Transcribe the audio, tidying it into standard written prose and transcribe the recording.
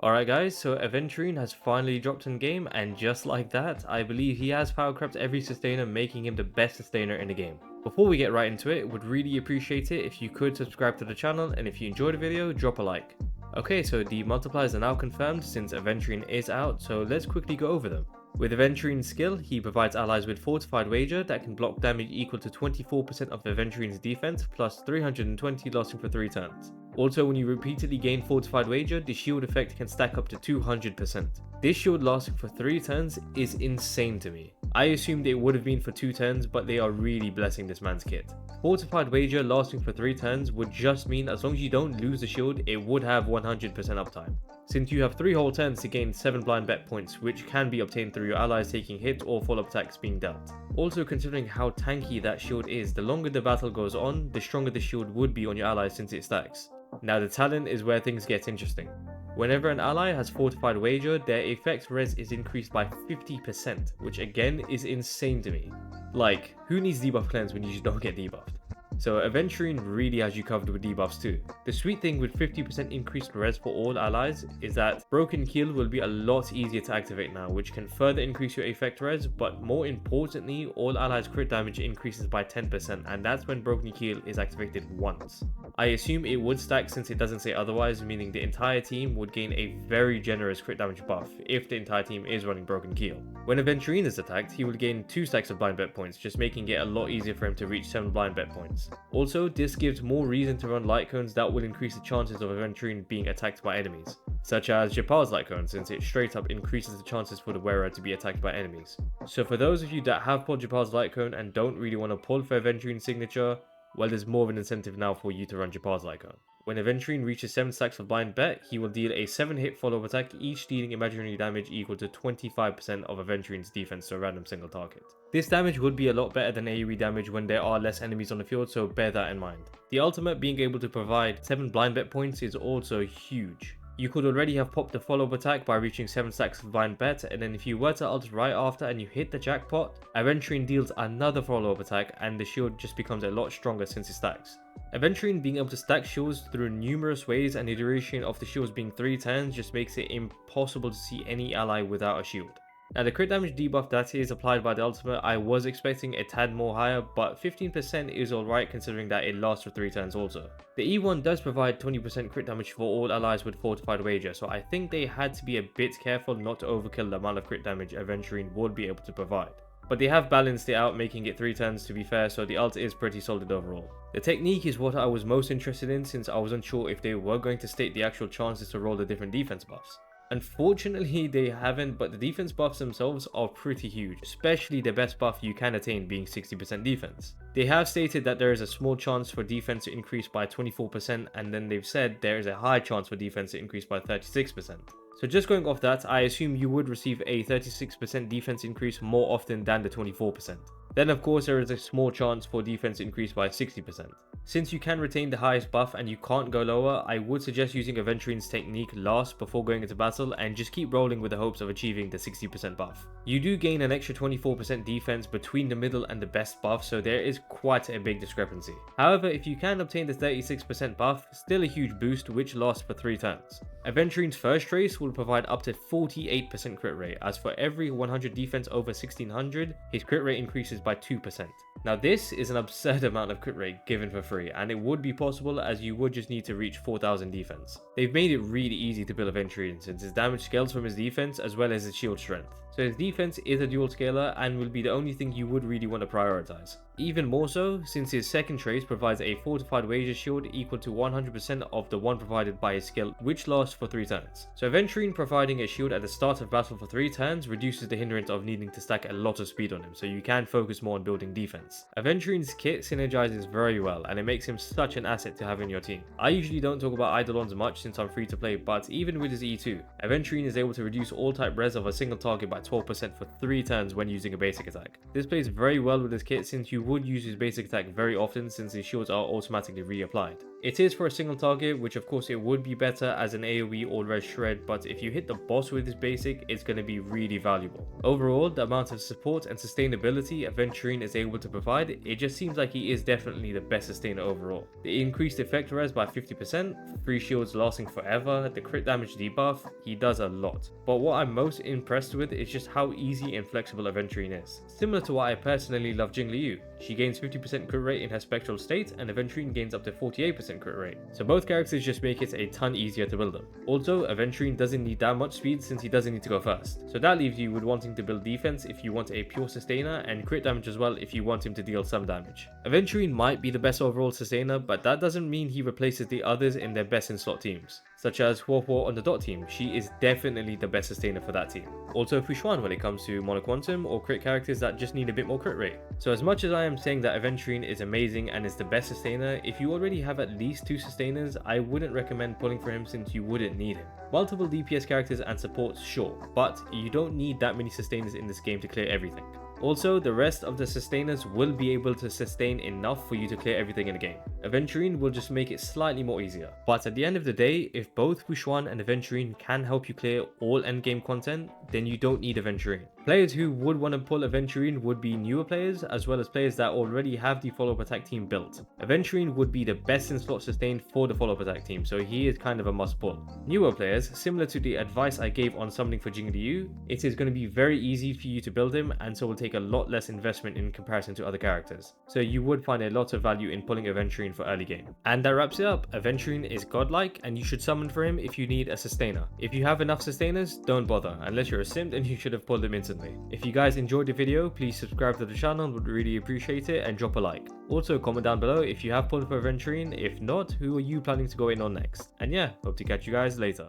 Alright guys, so Aventurine has finally dropped in game, and just like that, I believe he has power crept every sustainer, making him the best sustainer in the game. Before we get right into it, would really appreciate it if you could subscribe to the channel, and if you enjoyed the video, drop a like. Okay, so the multipliers are now confirmed since Aventurine is out, so let's quickly go over them. With Aventurine's skill, he provides allies with Fortified Wager that can block damage equal to 24% of Aventurine's defense, plus 320 lasting for 3 turns. Also, when you repeatedly gain Fortified Wager, the shield effect can stack up to 200%. This shield lasting for 3 turns is insane to me. I assumed it would have been for 2 turns, but they are really blessing this man's kit. Fortified Wager lasting for 3 turns would just mean as long as you don't lose the shield, it would have 100% uptime. Since you have 3 whole turns to gain 7 blind bet points, which can be obtained through your allies taking hits or follow-up attacks being dealt. Also, considering how tanky that shield is, the longer the battle goes on, the stronger the shield would be on your allies since it stacks. Now the talent is where things get interesting. Whenever an ally has Fortified Wager, their effect res is increased by 50%, which again is insane to me. Like, who needs debuff cleanse when you just don't get debuffed? So Aventurine really has you covered with debuffs too. The sweet thing with 50% increased res for all allies is that Broken Keel will be a lot easier to activate now, which can further increase your effect res, but more importantly, all allies crit damage increases by 10%, and that's when Broken Keel is activated once. I assume it would stack since it doesn't say otherwise, meaning the entire team would gain a very generous crit damage buff if the entire team is running Broken Keel. When Aventurine is attacked, he will gain 2 stacks of blind bet points, just making it a lot easier for him to reach 7 blind bet points. Also, this gives more reason to run light cones that will increase the chances of Aventurine being attacked by enemies, such as Topaz light cone, since it straight up increases the chances for the wearer to be attacked by enemies. So for those of you that have pulled Topaz light cone and don't really want to pull for Aventurine's signature, well, there's more of an incentive now for you to run Topaz light cone. When Aventurine reaches 7 stacks of blind bet, he will deal a 7-hit follow-up attack, each dealing imaginary damage equal to 25% of Aventurine's defense to a random single target. This damage would be a lot better than AoE damage when there are less enemies on the field, so bear that in mind. The ultimate being able to provide 7 blind bet points is also huge. You could already have popped the follow-up attack by reaching 7 stacks of blind bet, and then if you were to ult right after and you hit the jackpot, Aventurine deals another follow-up attack and the shield just becomes a lot stronger since it stacks. Aventurine being able to stack shields through numerous ways and the duration of the shields being 3 turns just makes it impossible to see any ally without a shield. Now the crit damage debuff that is applied by the ultimate, I was expecting a tad more higher, but 15% is alright considering that it lasts for 3 turns also. The E1 does provide 20% crit damage for all allies with Fortified Wager, so I think they had to be a bit careful not to overkill the amount of crit damage Aventurine would be able to provide. But they have balanced it out, making it 3 turns to be fair, so the ult is pretty solid overall. The technique is what I was most interested in, since I was unsure if they were going to state the actual chances to roll the different defense buffs. Unfortunately, they haven't, but the defense buffs themselves are pretty huge, especially the best buff you can attain being 60% defense. They have stated that there is a small chance for defense to increase by 24%, and then they've said there is a high chance for defense to increase by 36%. So just going off that, I assume you would receive a 36% defense increase more often than the 24%. Then of course there is a small chance for defense to increase by 60%. Since you can retain the highest buff and you can't go lower, I would suggest using Aventurine's technique last before going into battle and just keep rolling with the hopes of achieving the 60% buff. You do gain an extra 24% defense between the middle and the best buff, so there is quite a big discrepancy. However, if you can obtain the 36% buff, still a huge boost which lasts for 3 turns. Aventurine's first trace will provide up to 48% crit rate, as for every 100 defense over 1600, his crit rate increases by 2%. Now this is an absurd amount of crit rate given for free, and it would be possible as you would just need to reach 4000 defense. They've made it really easy to build Aventurine since his damage scales from his defense as well as his shield strength. So his defense is a dual scaler and will be the only thing you would really want to prioritize. Even more so since his second trace provides a Fortified Wager shield equal to 100% of the one provided by his skill, which lasts for 3 turns. So Aventurine providing a shield at the start of battle for 3 turns reduces the hindrance of needing to stack a lot of speed on him, so you can focus more on building defense. Aventurine's kit synergizes very well and it makes him such an asset to have in your team. I usually don't talk about Eidolons much since I'm free to play, but even with his E2, Aventurine is able to reduce all type res of a single target by 12% for 3 turns when using a basic attack. This plays very well with his kit since you would use his basic attack very often since his shields are automatically reapplied. It is for a single target, which of course it would be better as an AoE or res shred, but if you hit the boss with this basic, it's going to be really valuable. Overall, the amount of support and sustainability Aventurine is able to provide, it just seems like he is definitely the best sustainer overall. The increased effect res by 50%, free shields lasting forever, the crit damage debuff, he does a lot. But what I'm most impressed with is just how easy and flexible Aventurine is. Similar to why I personally love JingYuan. She gains 50% crit rate in her spectral state, and Aventurine gains up to 48% crit rate. So both characters just make it a ton easier to build them. Also, Aventurine doesn't need that much speed since he doesn't need to go first. So that leaves you with wanting to build defense if you want a pure sustainer, and crit damage as well if you want him to deal some damage. Aventurine might be the best overall sustainer, but that doesn't mean he replaces the others in their best in slot teams, such as Huohuo on the dot team. She is definitely the best sustainer for that team. Also Fushuan when it comes to monoquantum or crit characters that just need a bit more crit rate. So as much as I am saying that Aventurine is amazing and is the best sustainer, if you already have at least 2 sustainers, I wouldn't recommend pulling for him since you wouldn't need him. Multiple DPS characters and supports, sure, but you don't need that many sustainers in this game to clear everything. Also, the rest of the sustainers will be able to sustain enough for you to clear everything in the game. Aventurine will just make it slightly more easier. But at the end of the day, if both Fushuan and Aventurine can help you clear all endgame content, then you don't need Aventurine. Players who would want to pull Aventurine would be newer players, as well as players that already have the follow-up attack team built. Aventurine would be the best in slot sustain for the follow-up attack team, so he is kind of a must pull. Newer players, similar to the advice I gave on summoning for JingYuan, it is going to be very easy for you to build him, and so will take a lot less investment in comparison to other characters. So you would find a lot of value in pulling Aventurine for early game. And that wraps it up. Aventurine is godlike, and you should summon for him if you need a sustainer. If you have enough sustainers, don't bother, unless you're a simp and you should have pulled him instantly. If you guys enjoyed the video, please subscribe to the channel, would really appreciate it, and drop a like. Also comment down below if you have pulled for Aventurine. If not, who are you planning to go in on next? And yeah, hope to catch you guys later.